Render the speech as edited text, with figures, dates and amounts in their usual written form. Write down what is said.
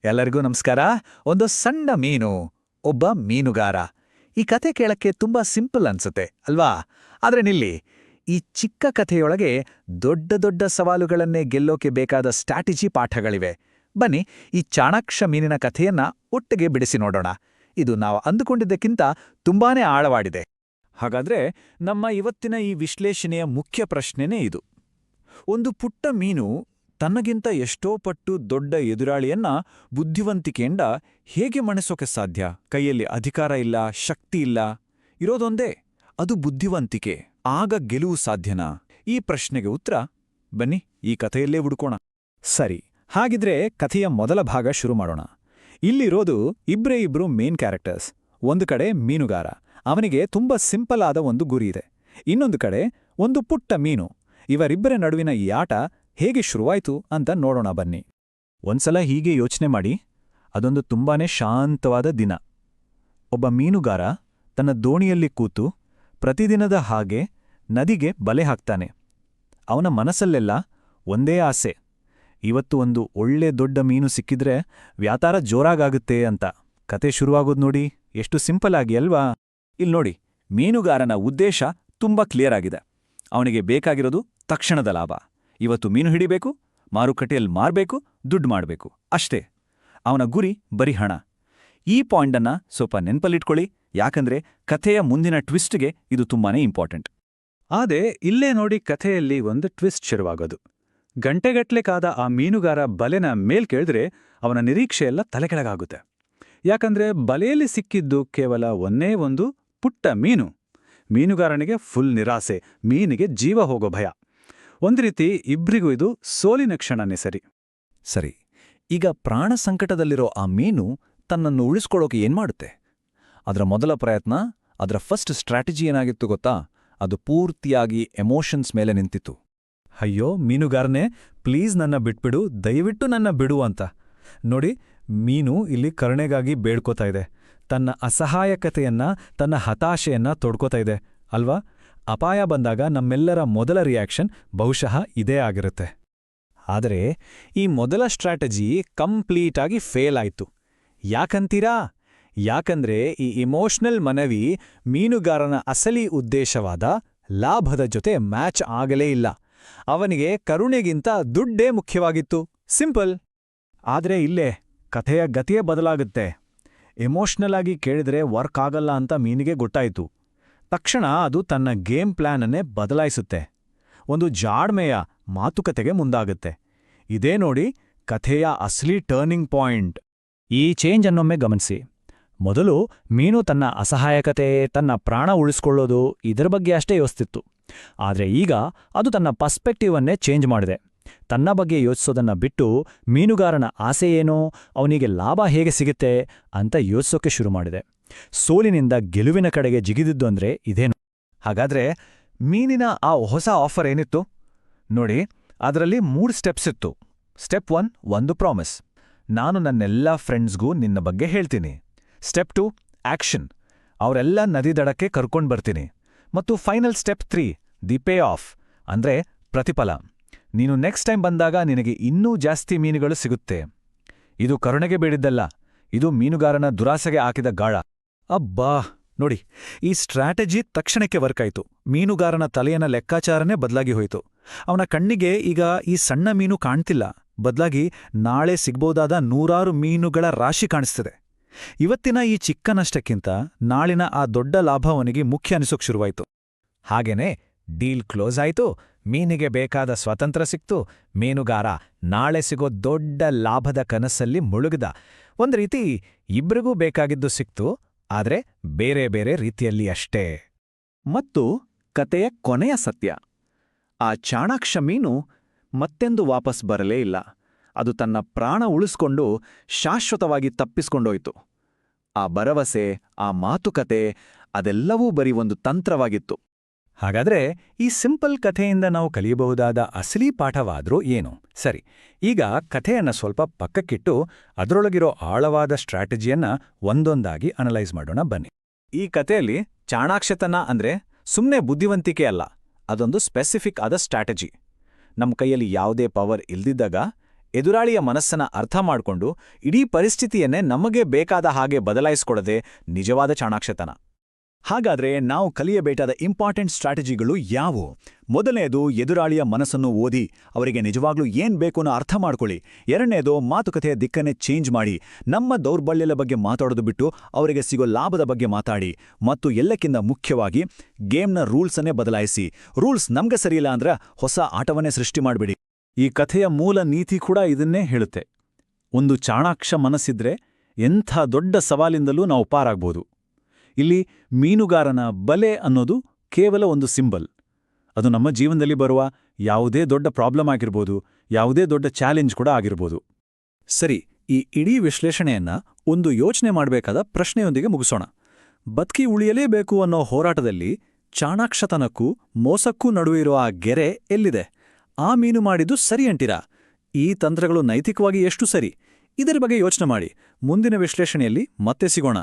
ಎಲ್ಲರಿಗೂ ನಮಸ್ಕಾರ. ಒಂದು ಸಣ್ಣ ಮೀನು, ಒಬ್ಬ ಮೀನುಗಾರ. ಈ ಕತೆ ಕೇಳಕ್ಕೆ ತುಂಬಾ ಸಿಂಪಲ್ ಅನ್ಸುತ್ತೆ ಅಲ್ವಾ? ಆದ್ರೆ ನಿಲ್ಲಿ, ಈ ಚಿಕ್ಕ ಕಥೆಯೊಳಗೆ ದೊಡ್ಡ ದೊಡ್ಡ ಸವಾಲುಗಳನ್ನೇ ಗೆಲ್ಲೋಕೆ ಬೇಕಾದ ಸ್ಟ್ರಾಟಜಿ ಪಾಠಗಳಿವೆ. ಬನ್ನಿ, ಈ ಚಾಣಾಕ್ಷ ಮೀನಿನ ಕಥೆಯನ್ನ ಒಟ್ಟಿಗೆ ಬಿಡಿಸಿ ನೋಡೋಣ. ಇದು ನಾವು ಅಂದುಕೊಂಡಿದ್ದಕ್ಕಿಂತ ತುಂಬಾನೇ ಆಳವಾಡಿದೆ. ಹಾಗಾದ್ರೆ ನಮ್ಮ ಇವತ್ತಿನ ಈ ವಿಶ್ಲೇಷಣೆಯ ಮುಖ್ಯ ಪ್ರಶ್ನೆನೇ ಇದು. ಒಂದು ಪುಟ್ಟ ಮೀನು ತನ್ನಗಿಂತ ಎಷ್ಟೋ ಪಟ್ಟು ದೊಡ್ಡ ಎದುರಾಳಿಯನ್ನ ಬುದ್ಧಿವಂತಿಕೆಯಿಂದ ಹೇಗೆ ಮಣಿಸೋಕೆ ಸಾಧ್ಯ? ಕೈಯಲ್ಲಿ ಅಧಿಕಾರ ಇಲ್ಲ, ಶಕ್ತಿ ಇಲ್ಲ, ಇರೋದೊಂದೇ, ಅದು ಬುದ್ಧಿವಂತಿಕೆ. ಆಗ ಗೆಲುವು ಸಾಧ್ಯನಾ? ಈ ಪ್ರಶ್ನೆಗೆ ಉತ್ತರ ಬನ್ನಿ ಈ ಕಥೆಯಲ್ಲೇ ಹುಡುಕೋಣ. ಸರಿ, ಹಾಗಿದ್ರೆ ಕಥೆಯ ಮೊದಲ ಭಾಗ ಶುರು ಮಾಡೋಣ. ಇಲ್ಲಿರೋದು ಇಬ್ರು ಮೇನ್ ಕ್ಯಾರೆಕ್ಟರ್ಸ್. ಒಂದು ಕಡೆ ಮೀನುಗಾರ, ಅವನಿಗೆ ತುಂಬಾ ಸಿಂಪಲ್ ಆದ ಒಂದು ಗುರಿ ಇದೆ. ಇನ್ನೊಂದು ಕಡೆ ಒಂದು ಪುಟ್ಟ ಮೀನು. ಇವರಿಬ್ಬರ ನಡುವಿನ ಈ ಆಟ ಹೇಗೆ ಶುರುವಾಯ್ತು ಅಂತ ನೋಡೋಣ ಬನ್ನಿ. ಒಂದ್ಸಲ ಹೀಗೆ ಯೋಚನೆ ಮಾಡಿ. ಅದೊಂದು ತುಂಬಾನೇ ಶಾಂತವಾದ ದಿನ. ಒಬ್ಬ ಮೀನುಗಾರ ತನ್ನ ದೋಣಿಯಲ್ಲಿ ಕೂತು ಪ್ರತಿದಿನದ ಹಾಗೆ ನದಿಗೆ ಬಲೆ ಹಾಕ್ತಾನೆ. ಅವನ ಮನಸ್ಸಲ್ಲೆಲ್ಲ ಒಂದೇ ಆಸೆ, ಇವತ್ತು ಒಂದು ಒಳ್ಳೆ ದೊಡ್ಡ ಮೀನು ಸಿಕ್ಕಿದ್ರೆ ವ್ಯಾಪಾರ ಜೋರಾಗುತ್ತೆ ಅಂತ. ಕತೆ ಶುರುವಾಗೋದು ನೋಡಿ, ಎಷ್ಟು ಸಿಂಪಲ್ ಆಗಿ ಅಲ್ವಾ? ಇಲ್ನೋಡಿ, ಮೀನುಗಾರನ ಉದ್ದೇಶ ತುಂಬಾ ಕ್ಲಿಯರ್ ಆಗಿದೆ. ಅವನಿಗೆ ಬೇಕಾಗಿರೋದು ತಕ್ಷಣದ ಲಾಭ. ಇವತ್ತು ಮೀನು ಹಿಡಿಬೇಕು, ಮಾರುಕಟ್ಟೆಯಲ್ಲಿ ಮಾರಬೇಕು, ದುಡ್ಡು ಮಾಡಬೇಕು, ಅಷ್ಟೇ. ಅವನ ಗುರಿ ಬರೀ ಹಣ. ಈ ಪಾಯಿಂಟನ್ನ ಸ್ವಲ್ಪ ನೆನ್ಪಲ್ಲಿಟ್ಕೊಳ್ಳಿ, ಯಾಕಂದ್ರೆ ಕಥೆಯ ಮುಂದಿನ ಟ್ವಿಸ್ಟ್ಗೆ ಇದು ತುಂಬಾನೇ ಇಂಪಾರ್ಟೆಂಟ್. ಆದ್ರೆ ಇಲ್ಲೇ ನೋಡಿ, ಕಥೆಯಲ್ಲಿ ಒಂದು ಟ್ವಿಸ್ಟ್ ಶುರುವಾಗೋದು. ಗಂಟೆಗಟ್ಲೆ ಕಾದ ಆ ಮೀನುಗಾರ ಬಲೆನ ಮೇಲ್ಕೇಳಿದ್ರೆ ಅವನ ನಿರೀಕ್ಷೆಯೆಲ್ಲ ತಲೆಕೆಳಗಾಗುತ್ತೆ. ಯಾಕಂದ್ರೆ ಬಲೆಯಲ್ಲಿ ಸಿಕ್ಕಿದ್ದು ಕೇವಲ ಒಂದೇ ಒಂದು ಪುಟ್ಟ ಮೀನು. ಮೀನುಗಾರನಿಗೆ ಫುಲ್ ನಿರಾಸೆ, ಮೀನಿಗೆ ಜೀವ ಹೋಗೋ ಭಯ. ಒಂದು ರೀತಿ ಇಬ್ರಿಗೂ ಇದು ಸೋಲಿನ ಕ್ಷಣನೇ. ಸರಿ, ಈಗ ಪ್ರಾಣ ಸಂಕಟದಲ್ಲಿರೋ ಆ ಮೀನು ತನ್ನನ್ನು ಉಳಿಸ್ಕೊಳ್ಳೋಕೆ ಏನ್ಮಾಡುತ್ತೆ? ಅದರ ಮೊದಲ ಪ್ರಯತ್ನ, ಅದರ ಫಸ್ಟ್ ಸ್ಟ್ರಾಟಜಿ ಏನಾಗಿತ್ತು ಗೊತ್ತಾ? ಅದು ಪೂರ್ತಿಯಾಗಿ ಎಮೋಷನ್ಸ್ ಮೇಲೆ ನಿಂತಿತ್ತು. ಅಯ್ಯೋ ಮೀನುಗಾರನೇ, ಪ್ಲೀಸ್ ನನ್ನ ಬಿಟ್ಬಿಡು, ದಯವಿಟ್ಟು ನನ್ನ ಬಿಡು ಅಂತ. ನೋಡಿ, ಮೀನು ಇಲ್ಲಿ ಕರುಣೆಗಾಗಿ ಬೇಡ್ಕೋತಾ ಇದೆ. ತನ್ನ ಅಸಹಾಯಕತೆಯನ್ನ, ತನ್ನ ಹತಾಶೆಯನ್ನ ತೊಡ್ಕೋತಾ ಇದೆ ಅಲ್ವಾ? ಅಪಾಯ ಬಂದಾಗ ನಮ್ಮೆಲ್ಲರ ಮೊದಲ ರಿಯಾಕ್ಷನ್ ಬಹುಶಃ ಇದೇ ಆಗಿರುತ್ತೆ. ಆದರೆ ಈ ಮೊದಲ ಸ್ಟ್ರಾಟಜಿ ಕಂಪ್ಲೀಟಾಗಿ ಫೇಲ್ ಆಯ್ತು. ಯಾಕಂತೀರಾ? ಯಾಕಂದ್ರೆ ಈ ಇಮೋಷನಲ್ ಮನವಿ ಮೀನುಗಾರನ ಅಸಲಿ ಉದ್ದೇಶವಾದ ಲಾಭದ ಜೊತೆ ಮ್ಯಾಚ್ ಆಗಲೇ ಇಲ್ಲ. ಅವನಿಗೆ ಕರುಣೆಗಿಂತ ದುಡ್ಡೇ ಮುಖ್ಯವಾಗಿತ್ತು. ಸಿಂಪಲ್. ಆದ್ರೆ ಇಲ್ಲೇ ಕಥೆಯ ಗತಿಯೇ ಬದಲಾಗುತ್ತೆ. ಎಮೋಷನಲ್ ಆಗಿ ಕೇಳಿದ್ರೆ ವರ್ಕ್ ಆಗಲ್ಲ ಅಂತ ಮೀನಿಗೆ ಗೊತ್ತಾಯಿತು. ತಕ್ಷಣ ಅದು ತನ್ನ ಗೇಮ್ ಪ್ಲಾನನ್ನೇ ಬದಲಾಯಿಸುತ್ತೆ. ಒಂದು ಜಾಡ್ಮೆಯ ಮಾತುಕತೆಗೆ ಮುಂದಾಗುತ್ತೆ. ಇದೇ ನೋಡಿ ಕಥೆಯ ಅಸಲಿ ಟರ್ನಿಂಗ್ ಪಾಯಿಂಟ್. ಈ ಚೇಂಜ್ ಅನ್ನೊಮ್ಮೆ ಗಮನಿಸಿ. ಮೊದಲು ಮೀನು ತನ್ನ ಅಸಹಾಯಕತೆ, ತನ್ನ ಪ್ರಾಣ ಉಳಿಸ್ಕೊಳ್ಳೋದು ಇದರ ಬಗ್ಗೆ ಅಷ್ಟೇ ಯೋಚಿಸ್ತಿತ್ತು. ಆದರೆ ಈಗ ಅದು ತನ್ನ ಪರ್ಸ್ಪೆಕ್ಟಿವನ್ನೇ ಚೇಂಜ್ ಮಾಡಿದೆ. ತನ್ನ ಬಗ್ಗೆ ಯೋಚಿಸೋದನ್ನ ಬಿಟ್ಟು ಮೀನುಗಾರನ ಆಸೆ ಏನೋ, ಅವನಿಗೆ ಲಾಭ ಹೇಗೆ ಸಿಗುತ್ತೆ ಅಂತ ಯೋಚಿಸೋಕೆ ಶುರು ಮಾಡಿದೆ. ಸೋಲಿನಿಂದ ಗೆಲುವಿನ ಕಡೆಗೆ ಜಿಗಿದಿದ್ದು ಅಂದ್ರೆ ಇದೇನು? ಹಾಗಾದ್ರೆ ಮೀನಿನ ಆ ಹೊಸ ಆಫರ್ ಏನಿತ್ತು ನೋಡಿ, ಅದರಲ್ಲಿ 3 ಸ್ಟೆಪ್ಸ್ ಇತ್ತು. ಸ್ಟೆಪ್ 1, ಒಂದು ಪ್ರಾಮಿಸ್. ನಾನು ನನ್ನೆಲ್ಲ ಫ್ರೆಂಡ್ಸ್ಗೂ ನಿನ್ನ ಬಗ್ಗೆ ಹೇಳ್ತೀನಿ. Step 2, action. ಅವರೆಲ್ಲ ನದಿ ದಡಕ್ಕೆ ಕರ್ಕೊಂಡು ಬರ್ತೀನಿ. ಮತ್ತು final step 3, the pay of, ಅಂದ್ರೆ ಪ್ರತಿಫಲ. ನೀನು ನೆಕ್ಸ್ಟ್ ಟೈಮ್ ಬಂದಾಗ ನಿನಗೆ ಇನ್ನೂ ಜಾಸ್ತಿ ಮೀನುಗಳು ಸಿಗುತ್ತೆ. ಇದು ಕರುಣೆಗೆ ಬೇಡಿದ್ದಲ್ಲ, ಇದು ಮೀನುಗಾರನ ದುರಾಸೆಗೆ ಹಾಕಿದ ಗಾಳ. ಅಬ್ಬಾ ನೋಡಿ, ಈ ಸ್ಟ್ರಾಟಜಿ ತಕ್ಷಣಕ್ಕೆ ವರ್ಕಾಯ್ತು. ಮೀನುಗಾರನ ತಲೆಯನ ಲೆಕ್ಕಾಚಾರನೇ ಬದಲಾಗಿ ಹೋಯಿತು. ಅವನ ಕಣ್ಣಿಗೆ ಈಗ ಈ ಸಣ್ಣ ಮೀನು ಕಾಣ್ತಿಲ್ಲ, ಬದಲಾಗಿ ನಾಳೆ ಸಿಗ್ಬೋದಾದ 100 ಮೀನುಗಳ ರಾಶಿ ಕಾಣಿಸ್ತಿದೆ. ಇವತ್ತಿನ ಈ ಚಿಕ್ಕ ನಷ್ಟಕ್ಕಿಂತ ನಾಳಿನ ಆ ದೊಡ್ಡ ಲಾಭ ಅವನಿಗೆ ಮುಖ್ಯ ಅನಿಸೋಕ್ ಶುರುವಾಯಿತು. ಹಾಗೇನೆ ಡೀಲ್ ಕ್ಲೋಸ್ ಆಯ್ತು. ಮೀನಿಗೆ ಬೇಕಾದ ಸ್ವಾತಂತ್ರ್ಯ ಸಿಕ್ತು. ಮೀನುಗಾರ ನಾಳೆ ಸಿಗೋ ದೊಡ್ಡ ಲಾಭದ ಕನಸಲ್ಲಿ ಮುಳುಗಿದ. ಒಂದು ರೀತಿ ಇಬ್ರಿಗೂ ಬೇಕಾಗಿದ್ದು ಸಿಕ್ತು, ಆದ್ರೆ ಬೇರೆ ಬೇರೆ ರೀತಿಯಲ್ಲಿ ಅಷ್ಟೇ. ಮತ್ತು ಕತೆಯ ಕೊನೆಯ ಸತ್ಯ, ಆ ಚಾಣಾಕ್ಷ ಮೀನು ಮತ್ತೆಂದು ವಾಪಸ್ ಬರಲೇ ಇಲ್ಲ. ಅದು ತನ್ನ ಪ್ರಾಣ ಉಳಿಸ್ಕೊಂಡು ಶಾಶ್ವತವಾಗಿ ತಪ್ಪಿಸ್ಕೊಂಡೋಯ್ತು. ಆ ಭರವಸೆ, ಆ ಮಾತುಕತೆ, ಅದೆಲ್ಲವೂ ಬರೀ ಒಂದು ತಂತ್ರವಾಗಿತ್ತು. ಹಾಗಾದ್ರೆ ಈ ಸಿಂಪಲ್ ಕಥೆಯಿಂದ ನಾವು ಕಲಿಯಬಹುದಾದ ಅಸಲಿ ಪಾಠವಾದ್ರೂ ಏನು? ಸರಿ, ಈಗ ಕಥೆಯನ್ನ ಸ್ವಲ್ಪ ಪಕ್ಕಕ್ಕಿಟ್ಟು ಅದರೊಳಗಿರೋ ಆಳವಾದ ಸ್ಟ್ರಾಟಜಿಯನ್ನ ಒಂದೊಂದಾಗಿ ಅನಲೈಸ್ ಮಾಡೋಣ ಬನ್ನಿ. ಈ ಕಥೆಯಲ್ಲಿ ಚಾಣಾಕ್ಷತನ ಅಂದ್ರೆ ಸುಮ್ಮನೆ ಬುದ್ಧಿವಂತಿಕೆ ಅಲ್ಲ, ಅದೊಂದು ಸ್ಪೆಸಿಫಿಕ್ ಆದ ಸ್ಟ್ರಾಟಜಿ. ನಮ್ಮ ಕೈಯಲ್ಲಿ ಯಾವುದೇ ಪವರ್ ಇಲ್ದಿದ್ದಾಗ ಎದುರಾಳಿಯ ಮನಸ್ಸನ್ನ ಅರ್ಥ ಮಾಡ್ಕೊಂಡು ಇಡೀ ಪರಿಸ್ಥಿತಿಯನ್ನೇ ನಮಗೆ ಬೇಕಾದ ಹಾಗೆ ಬದಲಾಯಿಸ್ಕೊಡದೆ ನಿಜವಾದ ಚಾಣಾಕ್ಷತನ. ಹಾಗಾದ್ರೆ ನಾವು ಕಲಿಯಬೇಕಾದ ಇಂಪಾರ್ಟೆಂಟ್ ಸ್ಟ್ರಾಟಜಿಗಳು ಯಾವುವು? ಮೊದಲನೇದು, ಎದುರಾಳಿಯ ಮನಸ್ಸನ್ನು ಓದಿ ಅವರಿಗೆ ನಿಜವಾಗ್ಲೂ ಏನ್ ಬೇಕು ಅನ್ನೋ ಅರ್ಥ ಮಾಡ್ಕೊಳ್ಳಿ. ಎರಡನೇದು, ಮಾತುಕತೆಯ ದಿಕ್ಕನ್ನೇ ಚೇಂಜ್ ಮಾಡಿ ನಮ್ಮ ದೌರ್ಬಲ್ಯದ ಬಗ್ಗೆ ಮಾತಾಡೋದು ಬಿಟ್ಟು ಅವರಿಗೆ ಸಿಗೋ ಲಾಭದ ಬಗ್ಗೆ ಮಾತಾಡಿ. ಮತ್ತು ಎಲ್ಲಕ್ಕಿಂತ ಮುಖ್ಯವಾಗಿ ಗೇಮ್ನ ರೂಲ್ಸನ್ನೇ ಬದಲಾಯಿಸಿ. ರೂಲ್ಸ್ ನಮ್ಗೆ ಸರಿಯಿಲ್ಲ ಅಂದ್ರೆ ಹೊಸ ಆಟವನ್ನೇ ಸೃಷ್ಟಿ ಮಾಡಬೇಡಿ. ಈ ಕಥೆಯ ಮೂಲ ನೀತಿ ಕೂಡ ಇದನ್ನೇ ಹೇಳುತ್ತೆ. ಒಂದು ಚಾಣಾಕ್ಷ ಮನಸ್ಸಿದ್ರೆ ಎಂಥ ದೊಡ್ಡ ಸವಾಲಿಂದಲೂ ನಾವು ಪಾರಾಗ್ಬೋದು. ಇಲ್ಲಿ ಮೀನುಗಾರನ ಬಲೆ ಅನ್ನೋದು ಕೇವಲ ಒಂದು ಸಿಂಬಲ್. ಅದು ನಮ್ಮ ಜೀವನದಲ್ಲಿ ಬರುವ ಯಾವುದೇ ದೊಡ್ಡ ಪ್ರಾಬ್ಲಮ್ ಆಗಿರ್ಬೋದು, ಯಾವುದೇ ದೊಡ್ಡ ಚಾಲೆಂಜ್ ಕೂಡ ಆಗಿರ್ಬೋದು. ಸರಿ, ಈ ಇಡೀ ವಿಶ್ಲೇಷಣೆಯನ್ನ ಒಂದು ಯೋಚನೆ ಮಾಡಬೇಕಾದ ಪ್ರಶ್ನೆಯೊಂದಿಗೆ ಮುಗಿಸೋಣ. ಬದುಕಿ ಉಳಿಯಲೇಬೇಕು ಅನ್ನೋ ಹೋರಾಟದಲ್ಲಿ ಚಾಣಾಕ್ಷತನಕ್ಕೂ ಮೋಸಕ್ಕೂ ನಡುವೆ ಇರುವ ಆ ಗೆರೆ ಎಲ್ಲಿದೆ? ಆ ಮೀನು ಮಾಡಿದ್ದು ಸರಿ ಅಂತೀರಾ? ಈ ತಂತ್ರಗಳು ನೈತಿಕವಾಗಿ ಎಷ್ಟು ಸರಿ? ಇದರ ಬಗ್ಗೆ ಯೋಚನೆ ಮಾಡಿ. ಮುಂದಿನ ವಿಶ್ಲೇಷಣೆಯಲ್ಲಿ ಮತ್ತೆ ಸಿಗೋಣ.